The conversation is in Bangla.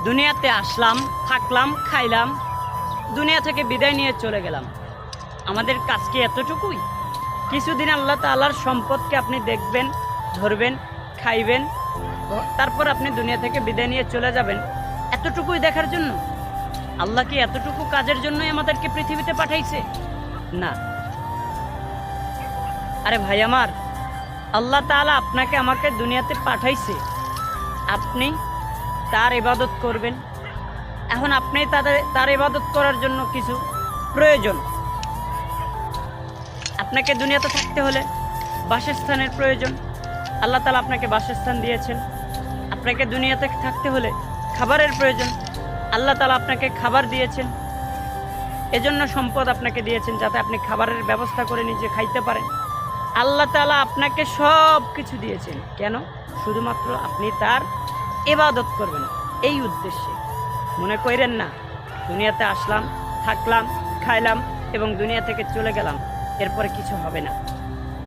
দুনিয়াতে আসলাম, থাকলাম, খাইলাম, দুনিয়া থেকে বিদায় নিয়ে চলে গেলাম। আমাদের কাজ কি এতটুকুই? কিছুদিন আল্লাহ তাআলার সম্পদকে আপনি দেখবেন, ধরবেন, খাইবেন, তারপর আপনি দুনিয়া থেকে বিদায় নিয়ে চলে যাবেন, এতটুকুই দেখার জন্য? আল্লাহ কি এতটুকু কাজের জন্যই আমাদেরকে পৃথিবীতে পাঠাইছে? না। আরে ভাই আমার, আল্লাহ তাআলা আপনাকে আমাকে দুনিয়াতে পাঠাইছে, আপনি তার ইবাদত করবেন। এখন আপনি তার ইবাদত করার জন্য কিছু প্রয়োজন। আপনাকে দুনিয়াতে থাকতে হলে বাসস্থানের প্রয়োজন। আল্লাহ তাআলা আপনাকে বাসস্থান দিয়েছেন। আপনাকে দুনিয়াতে থাকতে হলে খাবারের প্রয়োজন। আল্লাহ তাআলা আপনাকে খাবার দিয়েছেন। এজন্য সম্পদ আপনাকে দিয়েছেন, যাতে আপনি খাবারের ব্যবস্থা করে নিজে খাইতে পারেন। আল্লাহ তাআলা আপনাকে সব কিছু দিয়েছেন কেন? শুধুমাত্র আপনি তার ইবাদত করবেন, এই উদ্দেশ্যে। মনে করেন না দুনিয়াতে আসলাম, থাকলাম, খাইলাম এবং দুনিয়া থেকে চলে গেলাম, এরপরে কিছু হবে না।